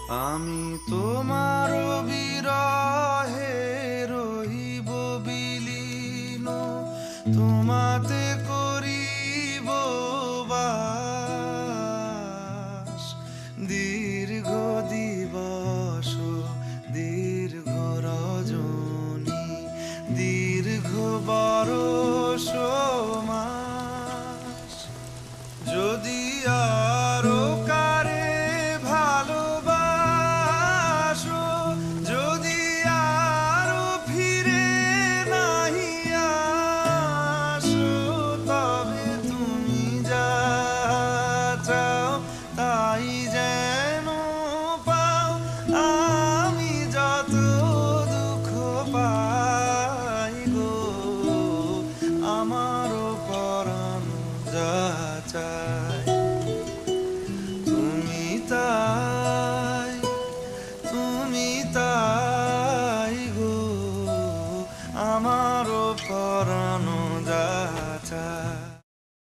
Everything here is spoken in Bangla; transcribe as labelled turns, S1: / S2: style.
S1: আমি তোমার বিরহে রহিব বিলীন, তোমাতে করিব বাস। দীর্ঘ দিবস দীর্ঘ রজনী, দীর্ঘ বরষ মাস। যদি আরো কারে ভালোবাসো, যদি আরো ফিরে নাহি আসো, তবে তুমি যা চাও তাই যেন পাও। আমি যত দুঃখ পাই গো, আমারও পরাণ যা চায় তুমি তাই, তুমি তাই গো, আমারও পরাণ যা চায়।